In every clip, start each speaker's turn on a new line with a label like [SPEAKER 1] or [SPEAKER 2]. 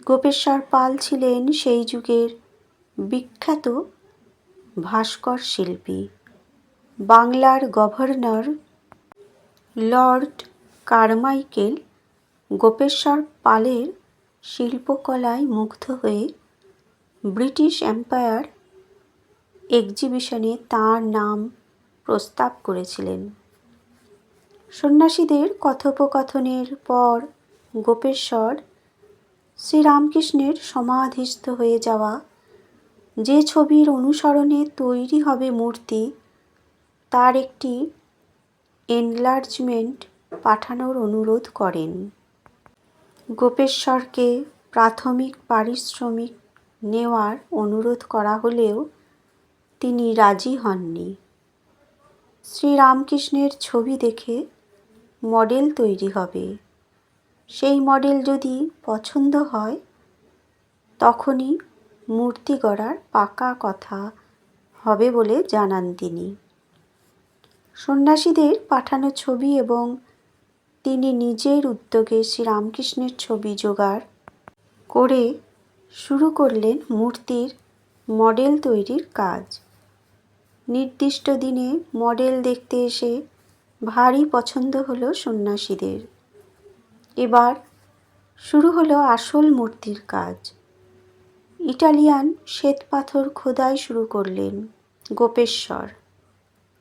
[SPEAKER 1] গোপেশ্বর পাল ছিলেন সেই যুগের বিখ্যাত ভাস্কর শিল্পী। বাংলার গভর্নর লর্ড কারমাইকেল গোপেশ্বর পালের শিল্পকলায় মুগ্ধ হয়ে ব্রিটিশ এম্পায়ার এক্সিবিশনে তাঁর নাম প্রস্তাব করেছিলেন। সন্ন্যাসীদের কথোপকথনের পর গোপেশ্বর শ্রীরামকৃষ্ণের সমাধিস্থ হয়ে যাওয়া যে ছবির অনুসরণে তৈরি হবে মূর্তি, তার একটি এনলার্জমেন্ট পাঠানোর অনুরোধ করেন। গোপেশ্বরকে প্রাথমিক পারিশ্রমিক নেওয়ার অনুরোধ করা হলেও তিনি রাজি হননি। শ্রীরামকৃষ্ণের ছবি দেখে মডেল তৈরি হবে, সেই মডেল যদি পছন্দ হয় তখনই মূর্তি গড়ার পাকা কথা হবে বলে জানান তিনি। সন্ন্যাসীদের পাঠানো ছবি এবং তিনি নিজের উদ্যোগে শ্রীরামকৃষ্ণের ছবি জোগাড় করে শুরু করলেন মূর্তির মডেল তৈরির কাজ। নির্দিষ্ট দিনে মডেল দেখতে এসে ভারী পছন্দ হলো সন্ন্যাসীদের। এবার শুরু হলো আসল মূর্তির কাজ। ইটালিয়ান শ্বেতপাথর খোদাই শুরু করলেন গোপেশ্বর।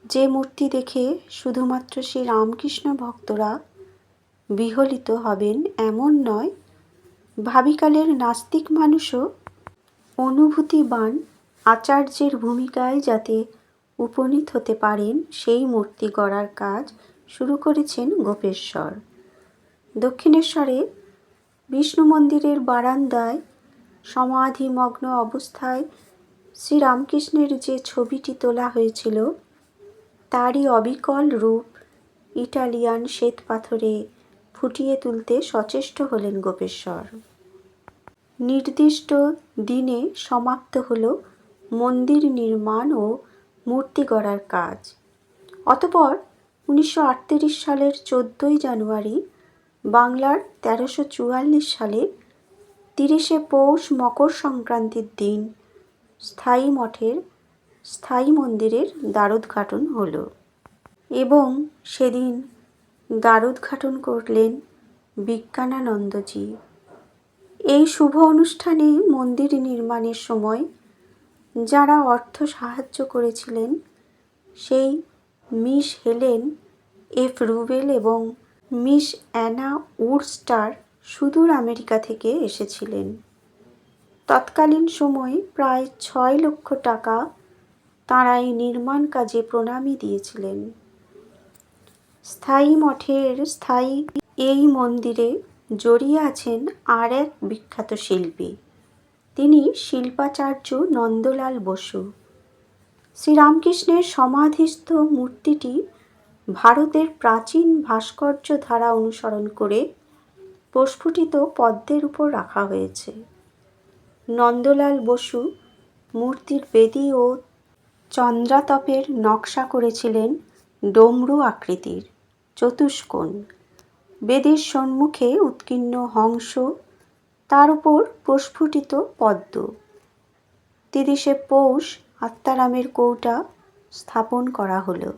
[SPEAKER 1] যে মূর্তি দেখে শুধুমাত্র শ্রী রামকৃষ্ণ ভক্তরা বিহলিত হবেন এমন নয়, ভাবিকালের নাস্তিক মানুষও অনুভূতিবান আচার্যের ভূমিকায় যাতে উপনীত হতে পারেন সেই মূর্তি গড়ার কাজ শুরু করেছেন গোপেশ্বর। দক্ষিণেশ্বরে বিষ্ণু মন্দিরের বারান্দায় সমাধিমগ্ন অবস্থায় শ্রীরামকৃষ্ণের যে ছবিটি তোলা হয়েছিল তারই অবিকল রূপ ইটালিয়ান শ্বেতপাথরে ফুটিয়ে তুলতে সচেষ্ট হলেন গোপেশ্বর। নির্দিষ্ট দিনে সমাপ্ত হল মন্দির নির্মাণ ও মূর্তি গড়ার কাজ। অতঃপর 1938 সালের 14 জানুয়ারি বাংলার 1344 সালে 30শে পৌষ মকর সংক্রান্তির দিন স্থায়ী মঠের স্থায়ী মন্দিরের দ্বারোদ্ঘাটন হল এবং সেদিন দ্বারোদ্ঘাটন করলেন বিজ্ঞানানন্দজি। এই শুভ অনুষ্ঠানে মন্দির নির্মাণের সময় যারা অর্থ সাহায্য করেছিলেন সেই মিস হেলেন এফ রুবেল এবং মিস অ্যানা উডস্টার সুদূর আমেরিকা থেকে এসেছিলেন। তৎকালীন সময়ে প্রায় 6 লক্ষ টাকা তাঁরা এই নির্মাণ কাজে প্রণামী দিয়েছিলেন। স্থায়ী মঠের স্থায়ী এই মন্দিরে জড়িয়ে আছেন আর এক বিখ্যাত শিল্পী, তিনি শিল্পাচার্য নন্দলাল বসু। শ্রীরামকৃষ্ণের সমাধিস্থ মূর্তিটি ভারতের প্রাচীন ভাস্কর্য ধারা অনুসরণ করে প্রস্ফুটিত পদ্মের উপর রাখা হয়েছে। নন্দলাল বসু মূর্তির বেদী ও চন্দ্রাতপের নকশা করেছিলেন ডমরু আকৃতির চতুষ্কোণ। বেদীর সম্মুখে উৎকীর্ণ হংস, তার উপর প্রস্ফুটিত পদ্ম। 30শে পৌষ আত্মারামের কৌটা স্থাপন করা হলো।